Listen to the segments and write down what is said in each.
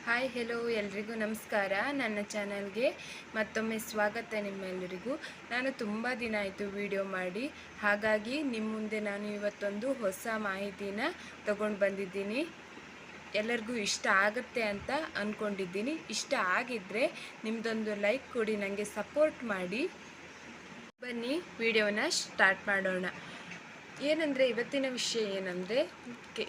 Hi hello ಎಲ್ರಿಗೂ ನಮಸ್ಕಾರ. ನನ್ನ ಚಾನಲ್ಗೆ ಮತ್ತೊಮ್ಮೆ ಸ್ವಾಗತ ನಿಮ್ಮೆಲ್ಲರಿಗೂ. ನಾನು ತುಂಬ ದಿನ ಆಯಿತು ವಿಡಿಯೋ ಮಾಡಿ, ಹಾಗಾಗಿ ನಿಮ್ಮ ಮುಂದೆ ನಾನು ಇವತ್ತೊಂದು ಹೊಸ ಮಾಹಿತಿನ ತಗೊಂಡು ಬಂದಿದ್ದೀನಿ. ಎಲ್ಲರಿಗೂ ಇಷ್ಟ ಆಗುತ್ತೆ ಅಂತ ಅಂದ್ಕೊಂಡಿದ್ದೀನಿ. ಇಷ್ಟ ಆಗಿದ್ದರೆ ನಿಮ್ಮದೊಂದು ಲೈಕ್ ಕೊಡಿ, ನನಗೆ ಸಪೋರ್ಟ್ ಮಾಡಿ. ಬನ್ನಿ ವಿಡಿಯೋನ ಸ್ಟಾರ್ಟ್ ಮಾಡೋಣ. ಏನಂದರೆ ಇವತ್ತಿನ ವಿಷಯ ಏನಂದರೆ,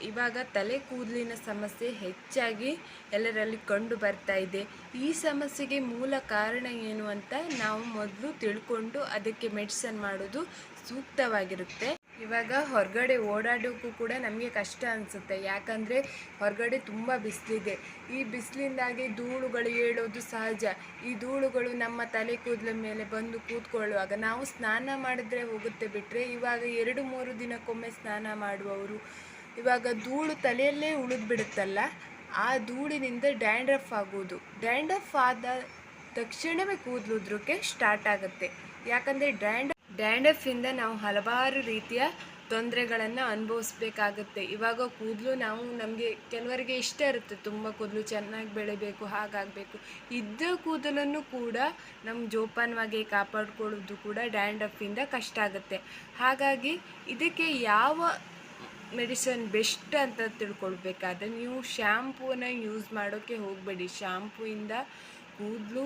ಇವಾಗ ತಲೆ ಕೂದಲಿನ ಸಮಸ್ಯೆ ಹೆಚ್ಚಾಗಿ ಎಲ್ಲರಲ್ಲಿ ಕಂಡು ಬರ್ತಾ ಇದೆ. ಈ ಸಮಸ್ಯೆಗೆ ಮೂಲ ಕಾರಣ ಏನು ಅಂತ ನಾವು ಮೊದಲು ತಿಳ್ಕೊಂಡು ಅದಕ್ಕೆ ಮೆಡಿಸನ್ ಮಾಡೋದು ಸೂಕ್ತವಾಗಿರುತ್ತೆ. ಇವಾಗ ಹೊರಗಡೆ ಓಡಾಡೋಕ್ಕೂ ಕೂಡ ನಮಗೆ ಕಷ್ಟ ಅನಿಸುತ್ತೆ, ಯಾಕಂದರೆ ಹೊರಗಡೆ ತುಂಬ ಬಿಸಿಲಿದೆ. ಈ ಬಿಸಿಲಿಂದಾಗಿ ಧೂಳುಗಳು ಏಳೋದು ಸಹಜ. ಈ ಧೂಳುಗಳು ನಮ್ಮ ತಲೆ ಕೂದಲ ಮೇಲೆ ಬಂದು ಕೂತ್ಕೊಳ್ಳುವಾಗ ನಾವು ಸ್ನಾನ ಮಾಡಿದ್ರೆ ಹೋಗುತ್ತೆ ಬಿಟ್ಟರೆ, ಇವಾಗ 2-3 ದಿನಕ್ಕೊಮ್ಮೆ ಸ್ನಾನ ಮಾಡುವವರು, ಇವಾಗ ಧೂಳು ತಲೆಯಲ್ಲೇ ಉಳಿದ್ಬಿಡುತ್ತಲ್ಲ, ಆ ಧೂಳಿನಿಂದ ಡ್ಯಾಂಡ್ರಫ್ ಆಗೋದು. ಡ್ಯಾಂಡ್ರಫ್ ಆದ ತಕ್ಷಣವೇ ಕೂದಲು ಉದ್ರೋಕ್ಕೆ ಸ್ಟಾರ್ಟ್ ಆಗುತ್ತೆ. ಯಾಕಂದರೆ ಡ್ಯಾಂಡ್ರಫಿಂದ ನಾವು ಹಲವಾರು ರೀತಿಯ ತೊಂದರೆಗಳನ್ನು ಅನುಭವಿಸ್ಬೇಕಾಗತ್ತೆ. ಇವಾಗ ಕೂದಲು ನಮಗೆ ಕೆಲವರಿಗೆ ಇಷ್ಟ ಇರುತ್ತೆ, ತುಂಬ ಕೂದಲು ಚೆನ್ನಾಗಿ ಬೆಳಿಬೇಕು, ಹಾಗಾಗಬೇಕು. ಇದ್ದ ಕೂದಲನ್ನು ಕೂಡ ನಮ್ಮ ಜೋಪಾನವಾಗಿ ಕಾಪಾಡ್ಕೊಳ್ಳೋದು ಕೂಡ ಡ್ಯಾಂಡ್ರಫಿಂದ ಕಷ್ಟ ಆಗುತ್ತೆ. ಹಾಗಾಗಿ ಇದಕ್ಕೆ ಯಾವ ಮೆಡಿಸನ್ ಬೆಸ್ಟ್ ಅಂತ ತಿಳ್ಕೊಳ್ಬೇಕಾದ್ರೆ, ನೀವು ಶ್ಯಾಂಪೂನ ಯೂಸ್ ಮಾಡೋಕ್ಕೆ ಹೋಗಬೇಡಿ. ಶ್ಯಾಂಪೂಯಿಂದ ಕೂದಲು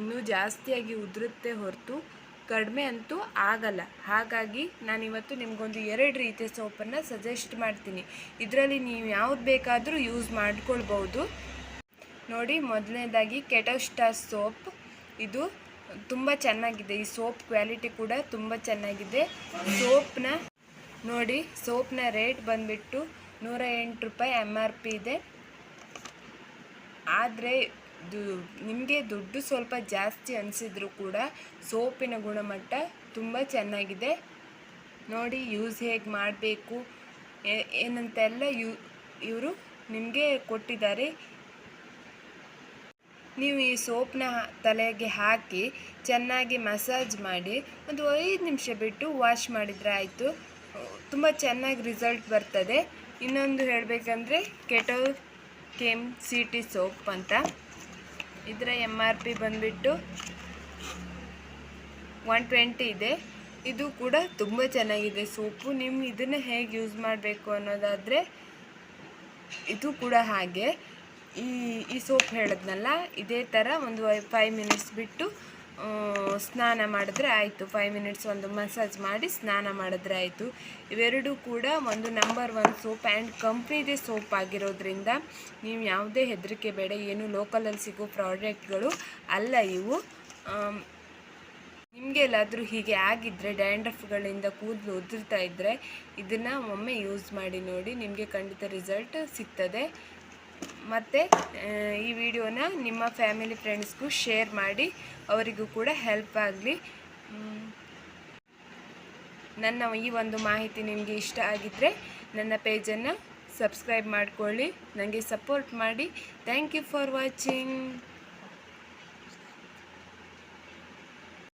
ಇನ್ನೂ ಜಾಸ್ತಿಯಾಗಿ ಉದುರುತ್ತೆ ಹೊರತು ಕಡಿಮೆ ಅಂತೂ ಆಗಲ್ಲ. ಹಾಗಾಗಿ ನಾನಿವತ್ತು ನಿಮಗೊಂದು 2 ರೀತಿಯ ಸೋಪನ್ನು ಸಜೆಸ್ಟ್ ಮಾಡ್ತೀನಿ. ಇದರಲ್ಲಿ ನೀವು ಯಾವ್ದು ಬೇಕಾದರೂ ಯೂಸ್ ಮಾಡ್ಕೊಳ್ಬೋದು. ನೋಡಿ, ಮೊದಲನೇದಾಗಿ ಕೆಟೋಸ್ಟಾರ್ ಸೋಪ್. ಇದು ತುಂಬ ಚೆನ್ನಾಗಿದೆ. ಈ ಸೋಪ್ ಕ್ವಾಲಿಟಿ ಕೂಡ ತುಂಬ ಚೆನ್ನಾಗಿದೆ. ನೋಡಿ, ಸೋಪ್ನ ರೇಟ್ ಬಂದುಬಿಟ್ಟು 108 ರೂಪಾಯಿ MRP ಇದೆ. ಆದರೆ ನಿಮಗೆ ದುಡ್ಡು ಸ್ವಲ್ಪ ಜಾಸ್ತಿ ಅನಿಸಿದ್ರು ಕೂಡ ಸೋಪಿನ ಗುಣಮಟ್ಟ ತುಂಬ ಚೆನ್ನಾಗಿದೆ. ನೋಡಿ, ಯೂಸ್ ಹೇಗೆ ಮಾಡಬೇಕು ಏನಂತೆಲ್ಲ ಇವರು ನಿಮಗೆ ಕೊಟ್ಟಿದ್ದಾರೆ. ನೀವು ಈ ಸೋಪ್ನ ತಲೆಗೆ ಹಾಕಿ ಚೆನ್ನಾಗಿ ಮಸಾಜ್ ಮಾಡಿ ಒಂದು 5 ನಿಮಿಷ ಬಿಟ್ಟು ವಾಶ್ ಮಾಡಿದರೆ ಆಯಿತು. ತುಂಬ ಚೆನ್ನಾಗಿ ರಿಸಲ್ಟ್ ಬರ್ತದೆ. ಇನ್ನೊಂದು ಹೇಳಬೇಕಂದ್ರೆ ಕೆಮ್ ಸಿಟಿ ಸೋಪ್ ಅಂತ, ಇದರ MRP ಬಂದುಬಿಟ್ಟು 120 ಇದೆ. ಇದು ಕೂಡ ತುಂಬ ಚೆನ್ನಾಗಿದೆ ಸೋಪು. ನೀವು ಇದನ್ನು ಹೇಗೆ ಯೂಸ್ ಮಾಡಬೇಕು ಅನ್ನೋದಾದರೆ, ಇದು ಕೂಡ ಹಾಗೆ ಈ ಸೋಪ್ ಹೇಳಿದ್ನಲ್ಲ, ಇದೇ ಥರ ಒಂದು 5 ಮಿನಿಟ್ಸ್ ಬಿಟ್ಟು ಸ್ನಾನ ಮಾಡಿದ್ರೆ ಆಯಿತು. 5 ಮಿನಿಟ್ಸ್ ಒಂದು ಮಸಾಜ್ ಮಾಡಿ ಸ್ನಾನ ಮಾಡಿದ್ರೆ ಆಯಿತು. ಇವೆರಡೂ ಕೂಡ ಒಂದು ನಂಬರ್ 1 ಸೋಪ್ ಆ್ಯಂಡ್ ಕಂಪ್ನಿದೇ ಸೋಪ್ ಆಗಿರೋದ್ರಿಂದ ನೀವು ಯಾವುದೇ ಹೆದರಿಕೆ ಬೇಡ. ಏನು ಲೋಕಲಲ್ಲಿ ಸಿಗೋ ಪ್ರಾಡಕ್ಟ್ಗಳು ಅಲ್ಲ ಇವು. ನಿಮಗೆಲ್ಲಾದರೂ ಹೀಗೆ ಆಗಿದ್ದರೆ, ಡ್ಯಾಂಡ್ರಫ್ಗಳಿಂದ ಕೂದಲು ಉದುರ್ತಾ ಇದ್ದರೆ, ಇದನ್ನು ಒಮ್ಮೆ ಯೂಸ್ ಮಾಡಿ ನೋಡಿ, ನಿಮಗೆ ಖಂಡಿತ ರಿಸಲ್ಟ್ ಸಿಗ್ತದೆ. ಮತ್ತು ಈ ವಿಡಿಯೋನ ನಿಮ್ಮ ಫ್ಯಾಮಿಲಿ ಫ್ರೆಂಡ್ಸ್ಗೂ ಶೇರ್ ಮಾಡಿ, ಅವರಿಗೂ ಕೂಡ ಹೆಲ್ಪ್ ಆಗಲಿ. ನನ್ನ ಈ ಒಂದು ಮಾಹಿತಿ ನಿಮಗೆ ಇಷ್ಟ ಆಗಿದ್ದರೆ ನನ್ನ ಪೇಜನ್ನು ಸಬ್ಸ್ಕ್ರೈಬ್ ಮಾಡಿಕೊಳ್ಳಿ, ನನಗೆ ಸಪೋರ್ಟ್ ಮಾಡಿ. Thank you for watching.